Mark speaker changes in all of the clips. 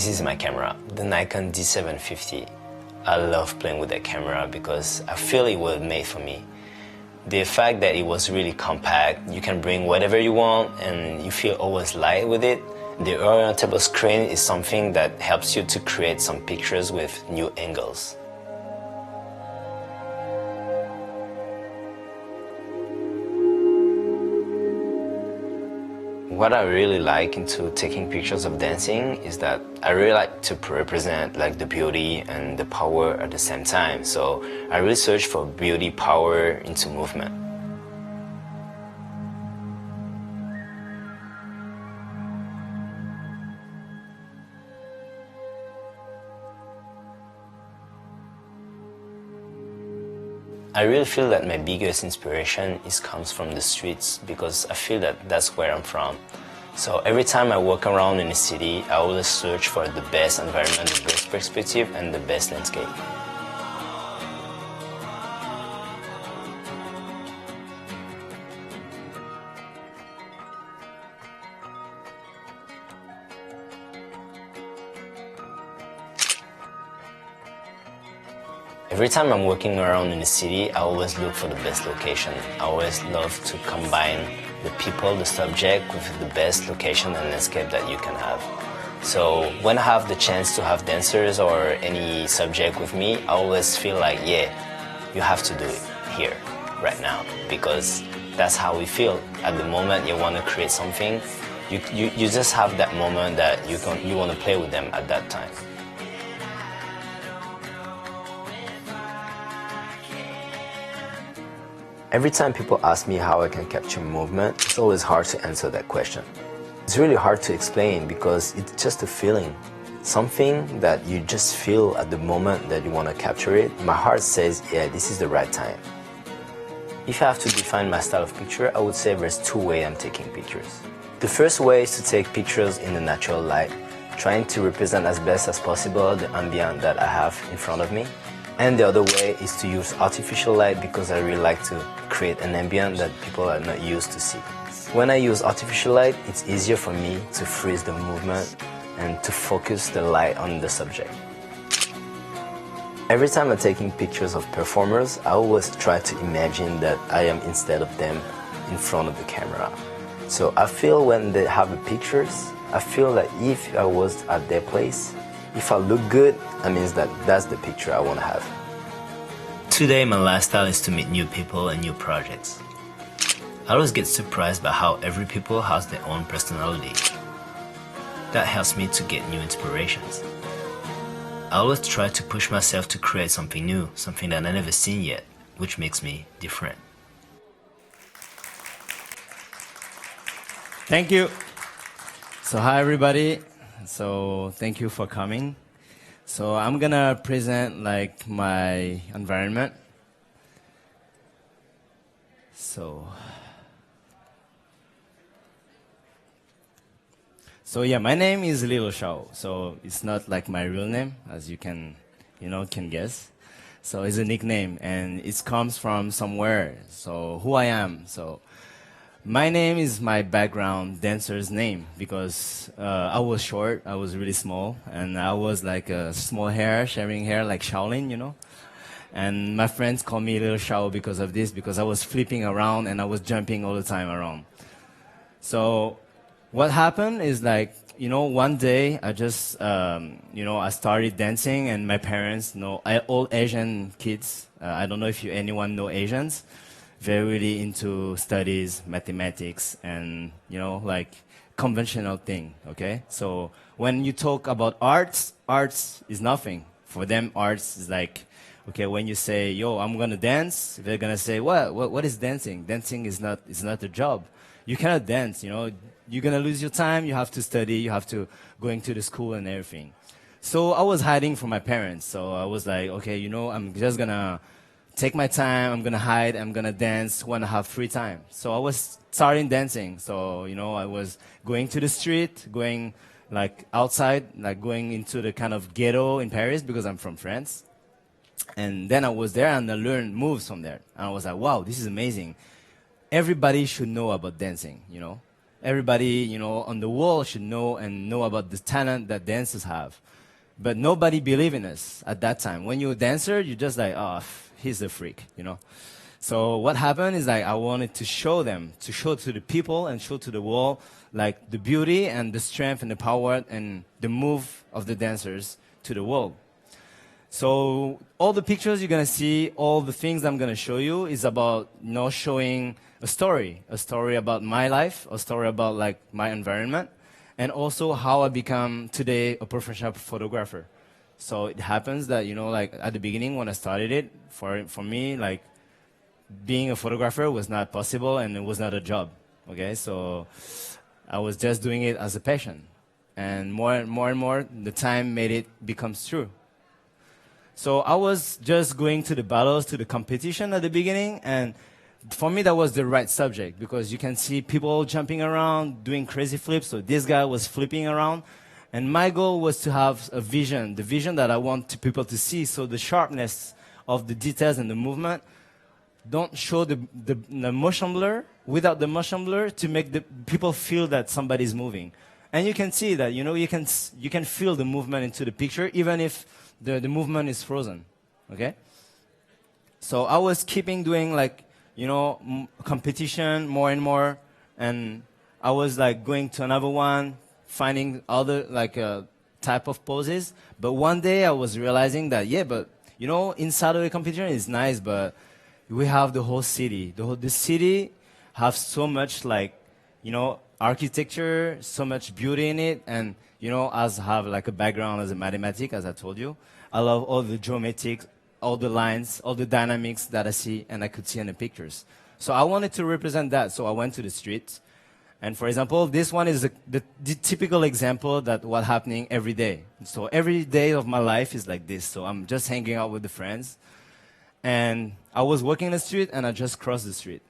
Speaker 1: This is my camera, the Nikon D750. I love playing with that camera because I feel it was made for me. The fact that it was really compact, you can bring whatever you want and you feel always light with it. The orientable screen is something that helps you to create some pictures with new angles. What I really like into taking pictures of dancing is that I really like to represent like the beauty and the power at the same time. So I really search for beauty, power into movement. I really feel that my biggest inspiration comes from the streets because I feel that that's where I'm from. So every time I walk around in the city, I always search for the best environment, the best perspective, and the best landscape. Every time I'm walking around in the city, I always look for the best location. I always love to combine the people, the subject, with the best location and landscape that you can have. So when I have the chance to have dancers or any subject with me, I always feel like, yeah, you have to do it here, right now, because that's how we feel. At the moment you want to create something, you just have that moment that you want to play with them at that time. Every time people ask me how I can capture movement, it's always hard to answer that question. It's really hard to explain because it's just a feeling. Something that you just feel at the moment that you want to capture it. My heart says, yeah, this is the right time. If I have to define my style of picture, I would say there's two ways I'm taking pictures. The first way is to take pictures in the natural light, trying to represent as best as possible the ambient that I have in front of me. And the other way is to use artificial light because I really like to create an ambient that people are not used to see. When I use artificial light, it's easier for me to freeze the movement and to focus the light on the subject. Every time I'm taking pictures of performers, I always try to imagine that I am instead of them in front of the camera. So I feel when they have the pictures, I feel that if I was at their place, if I look good, that means that that's the picture I want to have. Today my lifestyle is to meet new people and new projects. I always get surprised by how every people has their own personality. That helps me to get new inspirations. I always try to push myself to create something new, something that I've never seen yet, which makes me different.
Speaker 2: Thank you. So hi everybody. So thank you for coming. So I'm gonna present like my environment. So yeah, my name is Little Shao. So it's not like my real name, as you can guess. So it's a nickname, and it comes from somewhere. So who I am. So my name is my background dancer's name because I was short, I was really small, and I was like a small hair, sharing hair like Shaolin, you know. And my friends call me Little Shao because of this, because I was flipping around and I was jumping all the time around. So what happened is like, one day I just, I started dancing, and my parents, all Asian kids, I don't know if anyone know Asians, very really into studies, mathematics, and like conventional thing. Okay, so when you talk about arts is nothing for them. Arts is like, okay, when you say, yo, I'm gonna dance, they're gonna say, what is dancing? Dancing is not a job. You cannot dance. You're gonna lose your time. You have to study. You have to going to the school and everything. So I was hiding from my parents. So I was like, okay, I'm just gonna take my time, I'm gonna hide, I'm gonna dance when I have free time. So I was starting dancing. So, I was going to the street, going like outside, like going into the kind of ghetto in Paris because I'm from France. And then I was there and I learned moves from there. And I was like, wow, this is amazing. Everybody should know about dancing, Everybody, on the world should know about the talent that dancers have. But nobody believed in us at that time. When you're a dancer, you're just like, oh, he's a freak. So what happened is like I wanted to show them, to show to the people and show to the world like the beauty and the strength and the power and the move of the dancers to the world. So all the pictures you're gonna see, all the things I'm gonna show you is about showing a story about my life, a story about like my environment, and also how I become today a professional photographer. So it happens that like at the beginning when I started it, for me like being a photographer was not possible and it was not a job. Okay, so I was just doing it as a passion, and more, the time made it becomes true. So I was just going to the battles, to the competition at the beginning, and for me that was the right subject because you can see people jumping around, doing crazy flips. So this guy was flipping around, and my goal was to have a vision, the vision that I want people to see. So the sharpness of the details and the movement. Don't show the motion blur without the motion blur to make the people feel that somebody's moving. And you can see that, you can feel the movement into the picture even if the movement is frozen, okay? So I was keeping doing like, competition more and more, and I was like going to another one, finding other like type of poses. But one day I was realizing that, yeah, but inside of the competition is nice, but we have the whole city. The city have so much like, architecture, so much beauty in it. And, as I have like a background as a mathematic, as I told you, I love all the geometric, all the lines, all the dynamics that I see and I could see in the pictures. So I wanted to represent that. So I went to the streets. And for example, this one is the typical example that what's happening every day. So every day of my life is like this. So I'm just hanging out with the friends. And I was walking the street and I just crossed the street.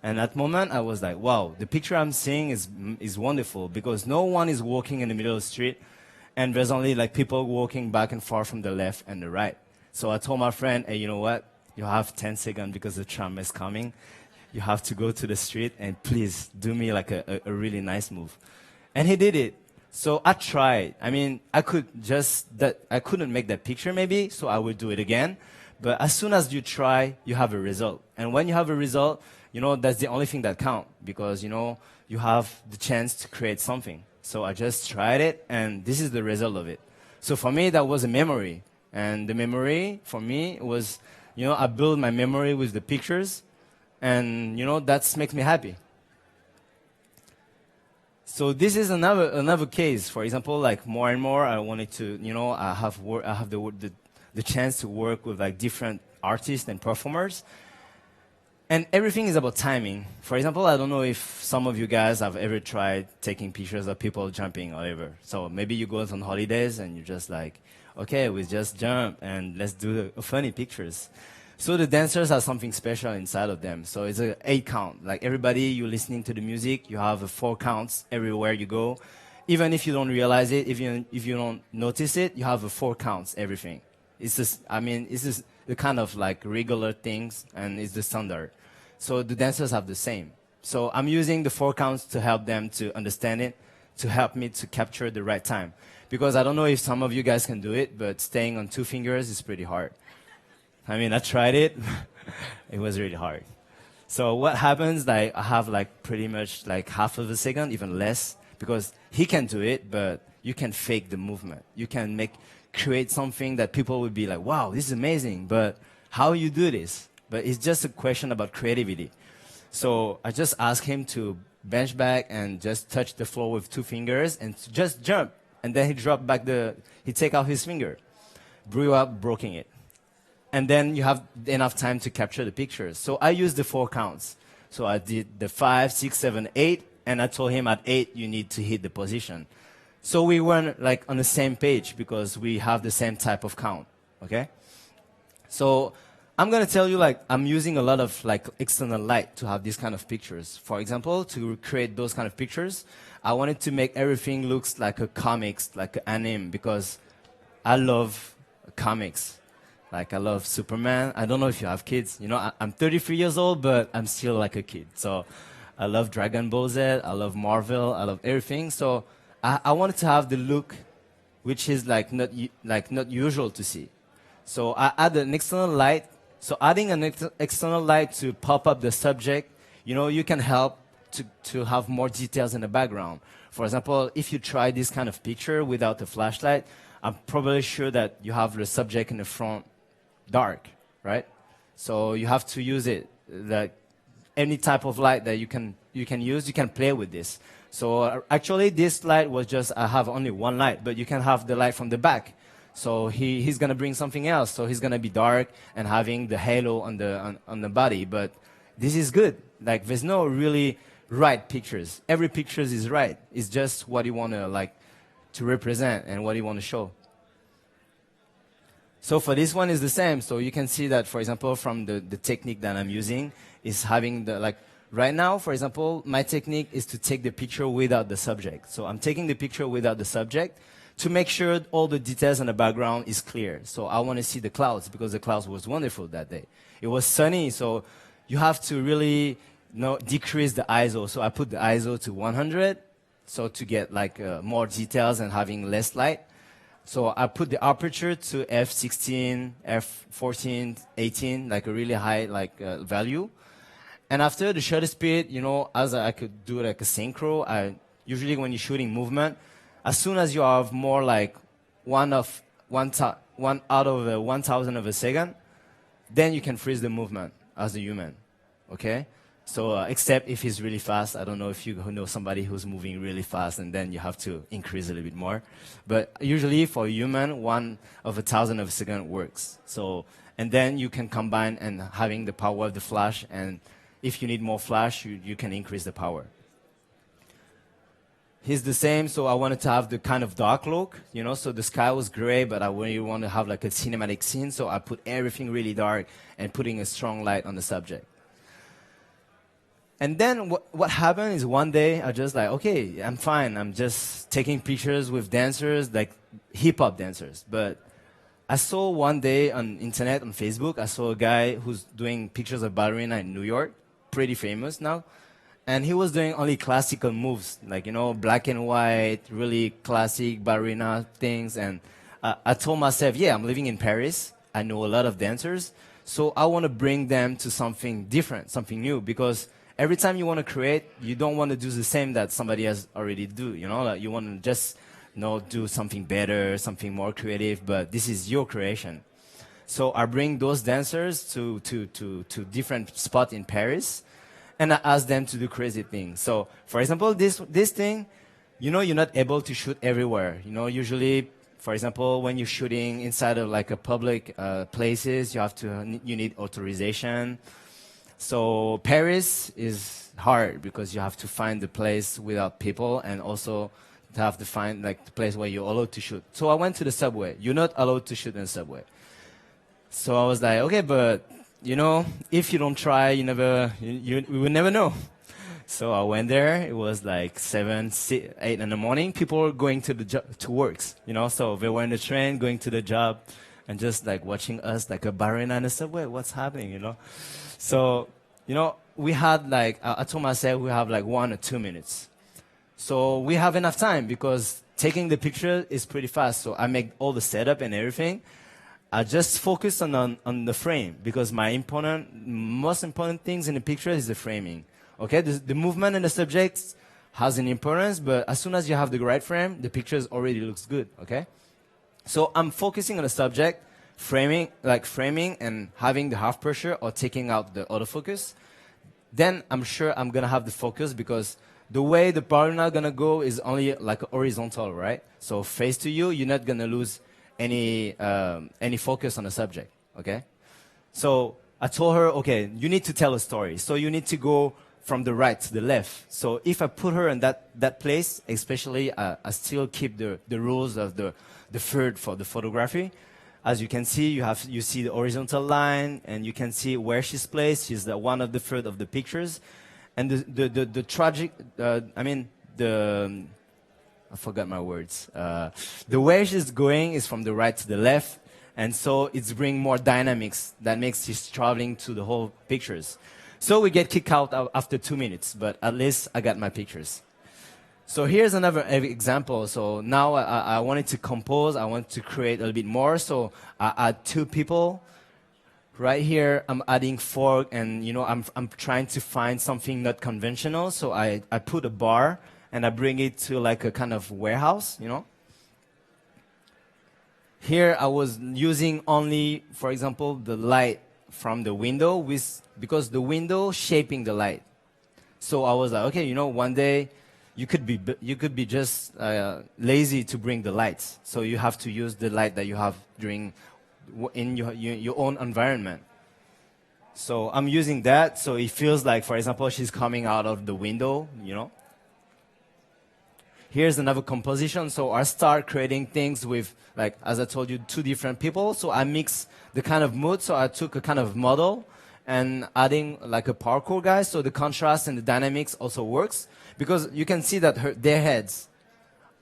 Speaker 2: And at that moment I was like, wow, the picture I'm seeing is wonderful because no one is walking in the middle of the street and there's only like people walking back and forth from the left and the right. So I told my friend, hey, you know what? You have 10 seconds because the tram is coming. You have to go to the street and please do me like a really nice move. And he did it. So I tried. I mean, I couldn't make that picture maybe, so I would do it again. But as soon as you try, you have a result. And when you have a result, that's the only thing that counts because, you have the chance to create something. So I just tried it, and this is the result of it. So for me, that was a memory. And the memory, for me, was, I built my memory with the pictures, and, that makes me happy. So this is another case. For example, like more and more, I wanted to, I have the chance to work with like different artists and performers. And everything is about timing. For example, I don't know if some of you guys have ever tried taking pictures of people jumping or whatever. So maybe you go on holidays and you're just like, okay, we just jump and let's do the funny pictures. So the dancers have something special inside of them. So it's an 8 count. Like everybody, you're listening to the music, you have 4 counts everywhere you go. Even if you don't realize it, if you don't notice it, you have 4 counts, everything. It's just the kind of like regular things, and it's the standard. So the dancers have the same. So I'm using the 4 counts to help them to understand it, to help me to capture the right time. Because I don't know if some of you guys can do it, but staying on 2 fingers is pretty hard. I mean, I tried it. It was really hard. So what happens, like I have like pretty much like half of a second, even less, because he can do it, but you can fake the movement. You can create something that people would be like, wow, this is amazing, but how you do this? But it's just a question about creativity. So I just asked him to bench back and just touch the floor with 2 fingers and just jump. And then he dropped back he take out his finger, blew up, broken it. And then you have enough time to capture the pictures. So I used the 4 counts. So I did the 5, 6, 7, 8, and I told him at 8, you need to hit the position. So we weren't like on the same page because we have the same type of count, okay? So I'm gonna tell you like I'm using a lot of like external light to have these kind of pictures. For example, to create those kind of pictures, I wanted to make everything looks like a comics, like an anime, because I love comics. Like I love Superman. I don't know if you have kids. I'm 33 years old, but I'm still like a kid. So I love Dragon Ball Z. I love Marvel. I love everything. So I wanted to have the look, which is like not usual to see. So I add an external light. So adding an external light to pop up the subject, you can help to have more details in the background. For example, if you try this kind of picture without a flashlight, I'm probably sure that you have the subject in the front dark, right? So you have to use it. Like any type of light that you can use, you can play with this. So actually, this light was just, I have only one light, but you can have the light from the back. So he's gonna bring something else. So he's gonna be dark and having the halo on the body. But this is good. Like there's no really right pictures. Every picture is right. It's just what you wanna to represent and what you wanna show. So for this one is the same. So you can see that, for example, from the technique that I'm using is having right now, for example, my technique is to take the picture without the subject. So I'm taking the picture without the subject to make sure all the details in the background is clear. So I want to see the clouds because the clouds was wonderful that day. It was sunny, so you have to really decrease the ISO. So I put the ISO to 100, so to get more details and having less light. So I put the aperture to f16, f14, 18, like a really high value. And after the shutter speed, as I could do like a synchro, usually when you're shooting movement, as soon as you have more like one out of 1,000 of a second, then you can freeze the movement as a human, okay? So except if he's really fast. I don't know if you know somebody who's moving really fast, and then you have to increase a little bit more. But usually for a human, 1 of 1,000 of a second works. So, and then you can combine and having the power of the flash, and if you need more flash, you can increase the power. He's the same, so I wanted to have the kind of dark look, so the sky was gray, but I really want to have like a cinematic scene, so I put everything really dark and putting a strong light on the subject. And then what happened is one day I just okay, I'm fine. I'm just taking pictures with dancers, like hip-hop dancers. But I saw one day on internet, on Facebook, I saw a guy who's doing pictures of ballerina in New York, pretty famous now. And he was doing only classical moves, black and white, really classic ballerina things. And I told myself, yeah, I'm living in Paris. I know a lot of dancers. So I want to bring them to something different, something new. Because every time you want to create, you don't want to do the same that somebody has already do. You want to just do something better, something more creative. But this is your creation. So I bring those dancers to different spots in Paris. And I ask them to do crazy things. So, for example, this thing, you're not able to shoot everywhere. Usually, for example, when you're shooting inside of like a public places, you need authorization. So Paris is hard because you have to find the place without people, and also to have to find the place where you're allowed to shoot. So I went to the subway. You're not allowed to shoot in the subway. So I was like, okay, but if you don't try, you will never know. So I went there. It was like 7, 6, 8 in the morning. People were going to works, So they were in the train, going to the job, and just watching us like a ballerina in the subway. What's happening, So, we had I told myself we have 1 or 2 minutes. So we have enough time because taking the picture is pretty fast. So I make all the setup and everything. I just focus on the frame because most important things in the picture is the framing. Okay, the movement and the subject has an importance, but as soon as you have the right frame, the picture already looks good. Okay, so I'm focusing on the subject, framing and having the half pressure or taking out the autofocus. Then I'm sure I'm gonna have the focus because the way the ballerina gonna go is only horizontal, right? So face to you, you're not gonna lose any focus on the subject, okay? So I told her, okay, you need to tell a story. So you need to go from the right to the left. So if I put her in that place, especially, I still keep the rules of the third for the photography. As you can see, you see the horizontal line, and you can see where she's placed. She's one of the third of the pictures. And the tragic, I forgot my words. The way she's going is from the right to the left, and so it's bringing more dynamics that makes she's traveling to the whole pictures. So we get kicked out after 2 minutes, but at least I got my pictures. So here's another example. So now I wanted to compose, I want to create a little bit more. So I add 2 people. Right here, I'm adding fork, and I'm trying to find something not conventional. So I put a bar, and I bring it to like a kind of warehouse, Here I was using only, for example, the light from the window because the window shaping the light. So I was like, okay, one day you could be just lazy to bring the lights. So you have to use the light that you have in your own environment. So I'm using that. So it feels like, for example, she's coming out of the window, Here's another composition. So I start creating things with, like, as I told you, 2 different people. So I mix the kind of mood. So I took a kind of model and adding like a parkour guy. So the contrast and the dynamics also works, because you can see that their heads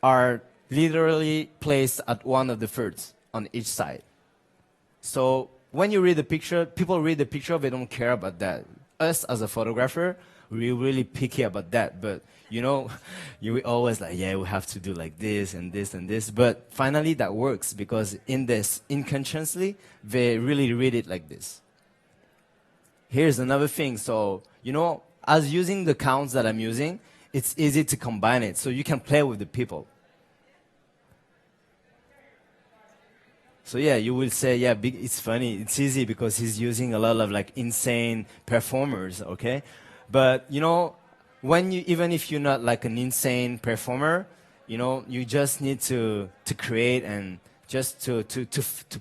Speaker 2: are literally placed at one of the thirds on each side. So when you read the picture, people read the picture, they don't care about that. Us as a photographer, we're really picky about that. But you always like, yeah, we have to do like this and this and this. But finally that works, because in this, unconsciously, they really read it like this. Here's another thing. So, as using the counts that I'm using, it's easy to combine it. So you can play with the people. So yeah, you will say, yeah, it's funny, it's easy because he's using a lot of like insane performers, okay? But even if you're not like an insane performer, you just need to create and just to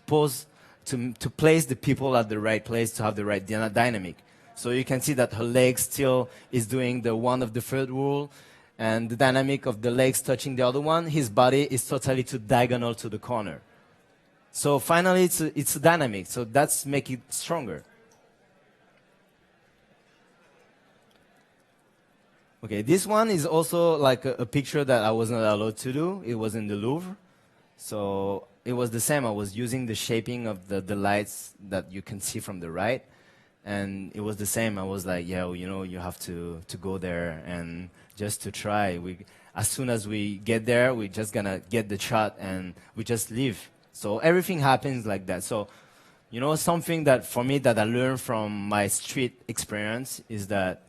Speaker 2: pose, to place the people at the right place, to have the right dynamic. So you can see that her leg still is doing the one of the third rule, and the dynamic of the legs touching the other one, his body is totally to diagonal to the corner. So finally, it's dynamic. So that's make it stronger. Okay, this one is also like a picture that I was not allowed to do. It was in the Louvre. So it was the same. I was using the shaping of the lights that you can see from the right. And it was the same. I was like, yeah, you have to go there and just to try. As soon as we get there, we're just going to get the shot and we just leave. So everything happens like that. So, something that for me that I learned from my street experience is that,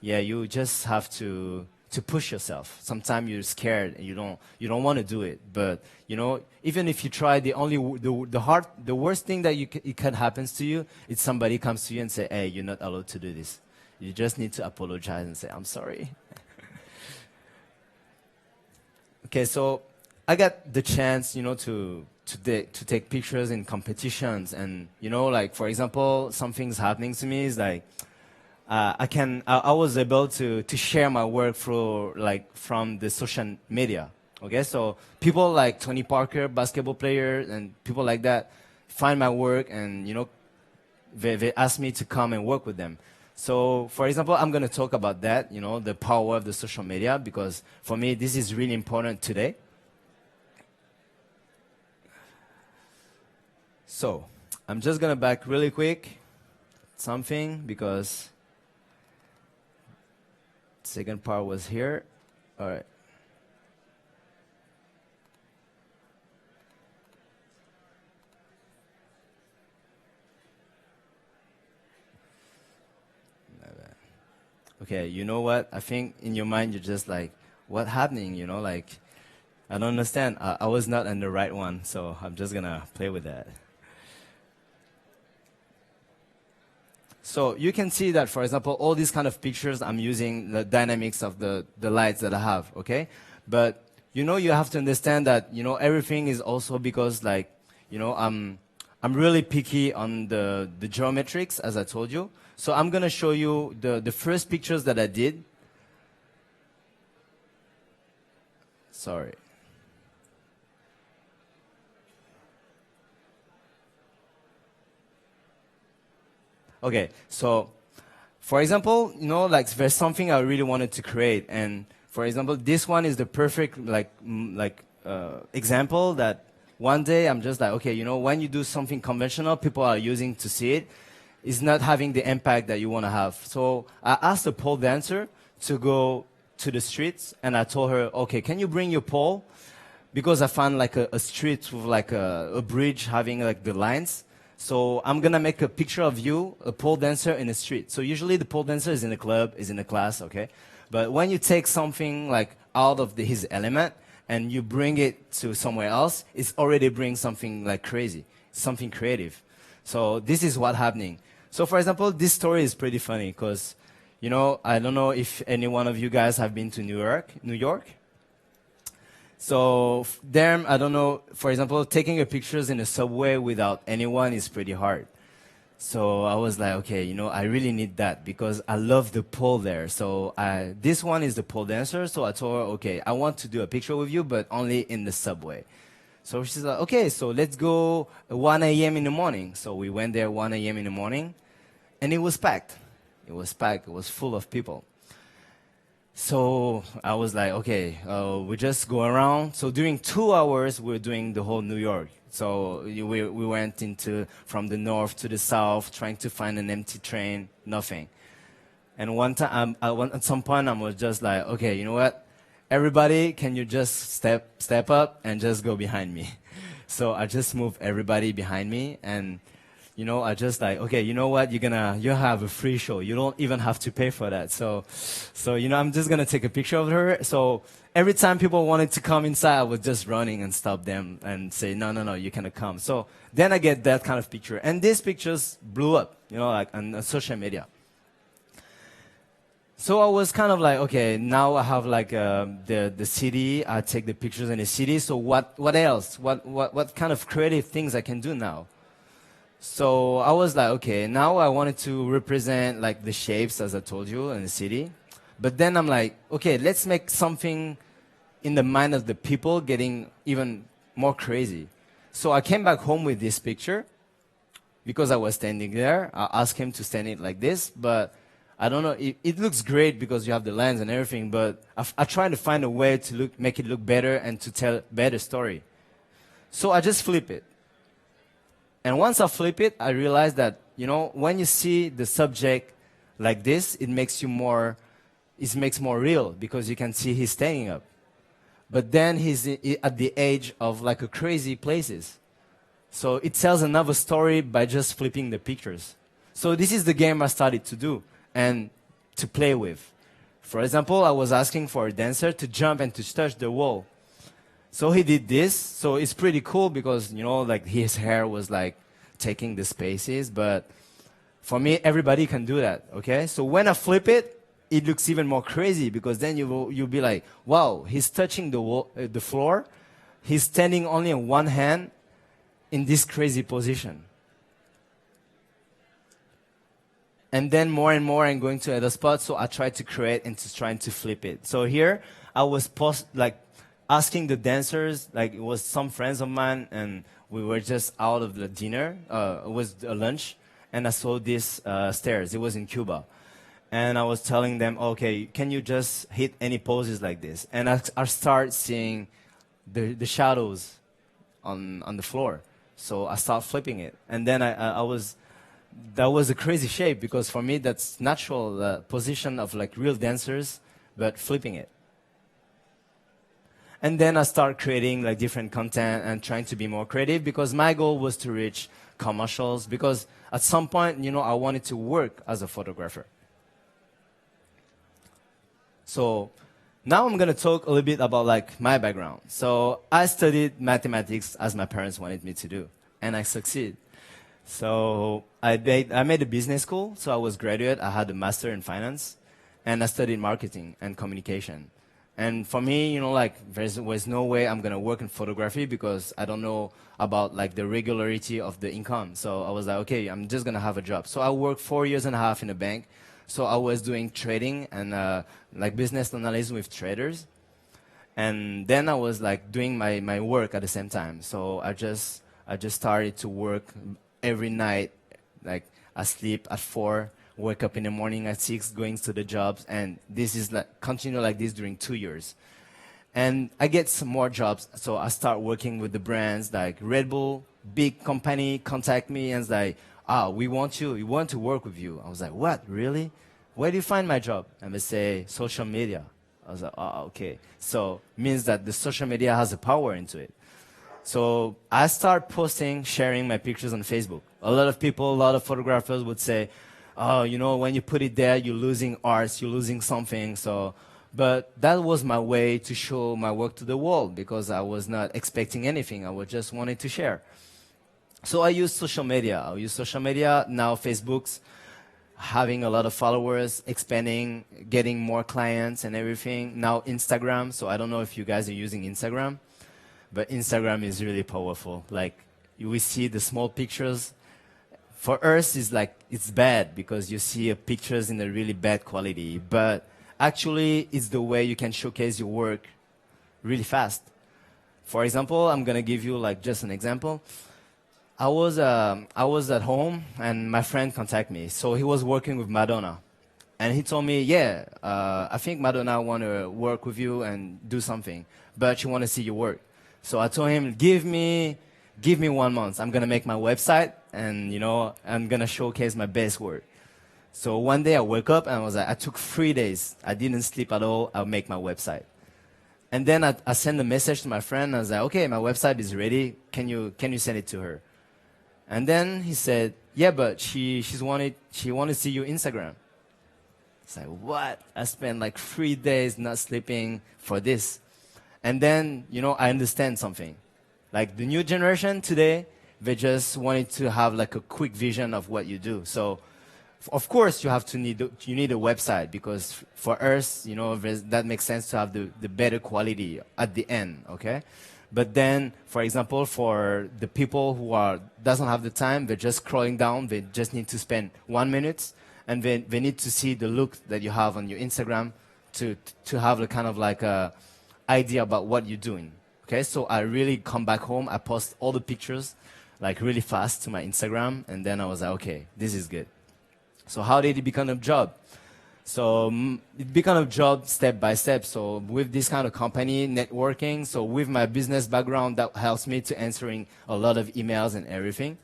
Speaker 2: yeah, you just have to push yourself. Sometimes you're scared and you don't want to do it. But even if you try, the worst thing that it can happen to you is somebody comes to you and say, hey, you're not allowed to do this. You just need to apologize and say, I'm sorry. Okay, so I got the chance, to take pictures in competitions, and like, for example, something's happening to me is like, I was able to share my work from the social media. Okay, so people like Tony Parker, basketball player, and people like that find my work, and they ask me to come and work with them. So, for example, I'm going to talk about that, the power of the social media, because for me this is really important today. So, I'm just going to back really quick something, because second part was here. All right. Okay, you know what? I think in your mind you're just like, what happening? Like, I don't understand. I was not on the right one, so I'm just going to play with that. So you can see that, for example, all these kind of pictures, I'm using the dynamics of the lights that I have, okay? But, you have to understand that, everything is also because, like, I'm really picky on the geometrics, as I told you. So I'm going to show you the first pictures that I did. Sorry. Okay, so for example, like there's something I really wanted to create, and for example, this one is the perfect example that one day I'm just like, okay, when you do something conventional, people are using to see it. is not having the impact that you want to have. So I asked the pole dancer to go to the streets, and I told her, okay, can you bring your pole? Because I found like a street with like a bridge having like the lines. So I'm gonna make a picture of you, a pole dancer in the street. So usually the pole dancer is in a club, is in a class, okay? But when you take something like out of his element and you bring it to somewhere else, it's already brings something like crazy, something creative. So this is what's happening. So for example, this story is pretty funny because, you know, I don't know if any one of you guys have been to New York. So there, I don't know, for example, taking a pictures in a subway without anyone is pretty hard. So I was like, okay, you know, I really need that because I love the pole there. So this one is the pole dancer. So I told her, okay, I want to do a picture with you, but only in the subway. So she's like, okay, so let's go 1 a.m. in the morning. So we went there 1 a.m. in the morning, and it was packed. It was packed. It was full of people. So I was like, okay, we just go around. So during 2 hours, we're doing the whole New York. So we went from the north to the south, trying to find an empty train, nothing. And one time, at some point, I was just like, okay, you know what? Everybody, can you just step up and just go behind me? So I just moved everybody behind me, and you know, I just like, okay, you know what? You have a free show. You don't even have to pay for that. So you know, I'm just gonna take a picture of her. So every time people wanted to come inside, I was just running and stop them and say, no, you cannot come. So then I get that kind of picture, and these pictures blew up, you know, like on social media. So I was kind of like, okay, now I have like the city. I take the pictures in the city. So what else? What kind of creative things I can do now? So I was like, okay, now I wanted to represent like the shapes, as I told you, in the city. But then I'm like, okay, let's make something in the mind of the people getting even more crazy. So I came back home with this picture because I was standing there. I asked him to stand it like this, but I don't know. It looks great because you have the lens and everything, but I tried to find a way to make it look better and to tell a better story. So I just flip it. And once I flip it, I realized that, you know, when you see the subject like this, it makes more real because you can see he's standing up. But then he's at the edge of like a crazy places. So it tells another story by just flipping the pictures. So this is the game I started to do and to play with. For example, I was asking for a dancer to jump and to touch the wall. So he did this. So it's pretty cool because, you know, like his hair was like taking the spaces. But for me, everybody can do that, okay? So when I flip it, it looks even more crazy because then you'll be like, wow, he's touching the wall, the floor. He's standing only on one hand in this crazy position. And then more and more I'm going to other spots. So I tried to create and trying to flip it. So here I was asking the dancers, like it was some friends of mine, and we were just out of the dinner. It was a lunch, and I saw these stairs. It was in Cuba. And I was telling them, okay, can you just hit any poses like this? And I start seeing the shadows on the floor. So I start flipping it. And then that was a crazy shape because for me, that's natural position of like real dancers, but flipping it. And then I start creating like different content and trying to be more creative because my goal was to reach commercials because at some point, you know, I wanted to work as a photographer. So now I'm going to talk a little bit about like my background. So I studied mathematics as my parents wanted me to do, and I succeeded. So I made a business school. So I was graduate. I had a master in finance, and I studied marketing and communication. And for me, you know, like there was no way I'm gonna work in photography because I don't know about like the regularity of the income. So I was like, okay, I'm just gonna have a job. So I worked 4 years and a half in a bank. So I was doing trading and like business analysis with traders. And then I was like doing my work at the same time. So I just started to work every night. Like I sleep at 4, wake up in the morning at 6, going to the jobs, and this is like continue like this during 2 years. And I get some more jobs, so I start working with the brands like Red Bull, big company contact me and like, we want you, we want to work with you. I was like, what, really? Where do you find my job? And they say, social media. I was like, okay. So means that the social media has a power into it. So I start posting, sharing my pictures on Facebook. A lot of people, a lot of photographers would say, oh, you know, when you put it there, you're losing art, you're losing something. So, but that was my way to show my work to the world because I was not expecting anything. I was just wanting to share. So I use social media. I use social media. Now Facebook's having a lot of followers, expanding, getting more clients and everything. Now Instagram. So I don't know if you guys are using Instagram, but Instagram is really powerful. Like we see the small pictures. For us, it's like, it's bad because you see pictures in a really bad quality. But actually, it's the way you can showcase your work really fast. For example, I'm going to give you like just an example. I was at home and my friend contacted me. So he was working with Madonna. And he told me, yeah, I think Madonna want to work with you and do something, but she want to see your work. So I told him, give me 1 month. I'm going to make my website and, you know, I'm going to showcase my best work. So one day I woke up and I was like, I took 3 days. I didn't sleep at all. I'll make my website. And then I sent a message to my friend. I was like, okay, my website is ready. Can you send it to her? And then he said, yeah, but she wanted to see your Instagram. It's like, what? I spent like 3 days not sleeping for this. And then, you know, I understand something. Like the new generation today, they just wanted to have like a quick vision of what you do. So, of course, you need a website because for us, you know, that makes sense to have the better quality at the end, okay? But then, for example, for the people who doesn't have the time, they're just scrolling down. They just need to spend 1 minute, and they need to see the look that you have on your Instagram to have a kind of like a idea about what you're doing. Okay, so I really come back home. I post all the pictures like really fast to my Instagram, and then I was like, okay, this is good. So how did it become a job? So it became a job step by step. So with this kind of company, networking, so with my business background, that helps me to answering a lot of emails and everything.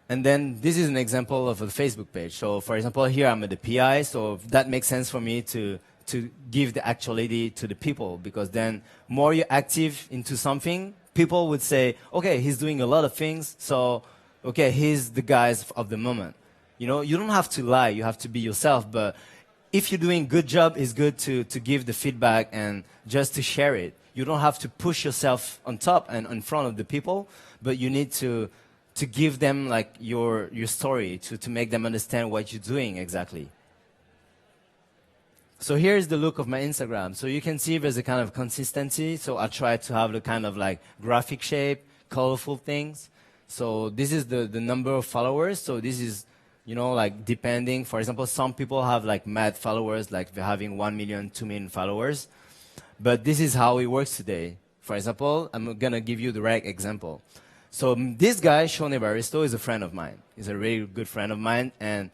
Speaker 2: And then this is an example of a Facebook page. So for example, here I'm at the PI, so that makes sense for me to give the actuality to the people, because then more you're active into something, people would say, okay, he's doing a lot of things, so okay, he's the guys of the moment. You know, you don't have to lie, you have to be yourself, but if you're doing a good job, it's good to give the feedback and just to share it. You don't have to push yourself on top and in front of the people, but you need to give them like your story, to make them understand what you're doing exactly. So here's the look of my Instagram. So you can see there's a kind of consistency. So I try to have the kind of like graphic shape, colorful things. So this is the number of followers. So this is, you know, like depending. For example, some people have like mad followers, like they're having 1 million, 2 million followers. But this is how it works today. For example, I'm going to give you the right example. So this guy, Shao, is a friend of mine. He's a really good friend of mine. And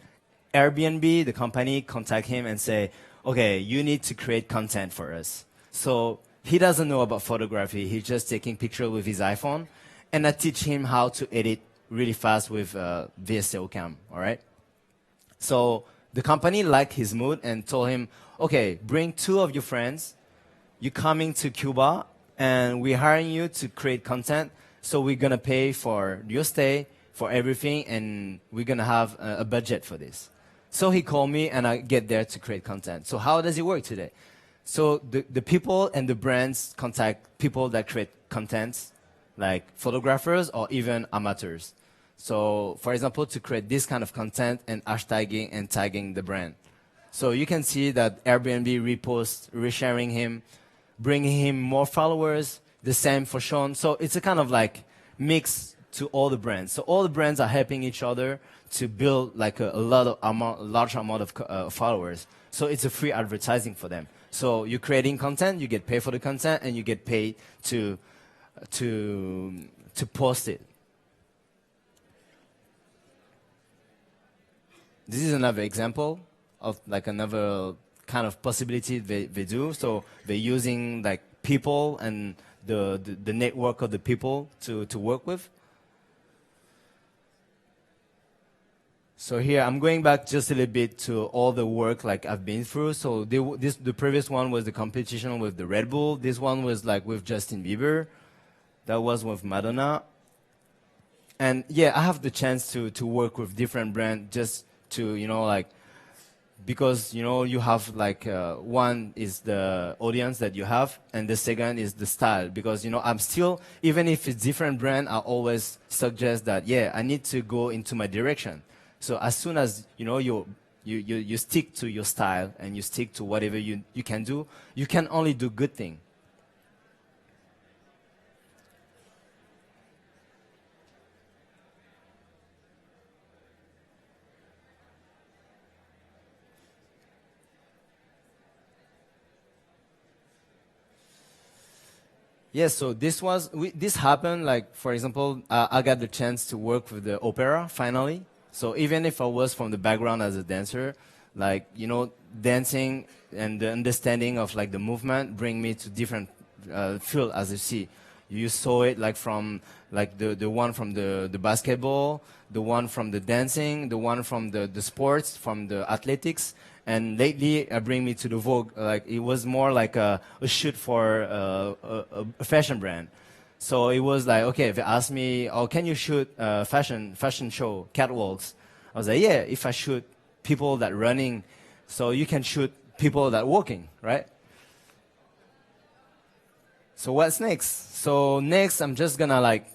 Speaker 2: Airbnb, the company, contact him and say, okay, you need to create content for us. So he doesn't know about photography. He's just taking pictures with his iPhone. And I teach him how to edit really fast with VSO cam, all right? So the company liked his mood and told him, okay, bring 2 of your friends. You're coming to Cuba, and we're hiring you to create content. So we're going to pay for your stay, for everything, and we're going to have a budget for this. So he called me, and I get there to create content. So how does it work today? So the people and the brands contact people that create contents, like photographers or even amateurs. So, for example, to create this kind of content and hashtagging and tagging the brand. So you can see that Airbnb reposts, resharing him, bringing him more followers, the same for Sean. So it's a kind of like mix to all the brands. So all the brands are helping each other to build like a large amount of followers. So it's a free advertising for them. So you're creating content, you get paid for the content, and you get paid to post it. This is another example of like another kind of possibility they do. So they're using like people and the network of the people to work with. So here I'm going back just a little bit to all the work like I've been through. So the previous one was the competition with the Red Bull. This one was like with Justin Bieber. That was with Madonna. And yeah, I have the chance to work with different brands just to, like, because, you have like, one is the audience that you have, and the second is the style. Because, I'm still, even if it's different brand, I always suggest that, yeah, I need to go into my direction. So as soon as, you stick to your style and you stick to whatever you can do, you can only do good thing. Yes, so this happened like, for example, I got the chance to work with the opera finally. So even if I was from the background as a dancer, like, dancing and the understanding of like the movement bring me to different field. As you see, you saw it like from like the one from the basketball, the one from the dancing, the one from the sports, from the athletics. And lately, bring me to the Vogue. Like, it was more like a shoot for a fashion brand. So it was like, okay, if they asked me, oh, can you shoot fashion show, catwalks? I was like, yeah, if I shoot people that running, so you can shoot people that walking, right? So what's next? So next, I'm just gonna like,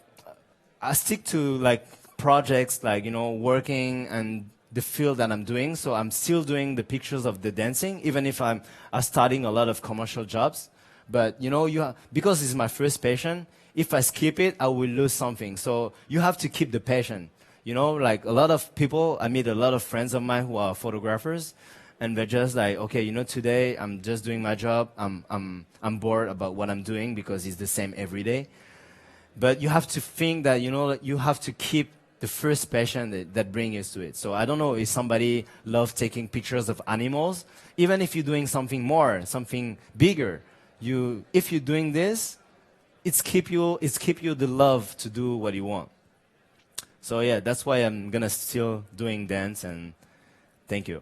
Speaker 2: I stick to like projects like, working and the field that I'm doing. So I'm still doing the pictures of the dancing, even if I'm starting a lot of commercial jobs. But because it's my first passion, if I skip it, I will lose something. So you have to keep the passion. Like a lot of people, I meet a lot of friends of mine who are photographers, and they're just like, okay, today I'm just doing my job. I'm bored about what I'm doing because it's the same every day. But you have to think that, you have to keep the first passion that brings you to it. So I don't know if somebody loves taking pictures of animals. Even if you're doing something more, something bigger, if you're doing this, it's keep you the love to do what you want. So yeah, that's why I'm gonna still doing dance, and thank you.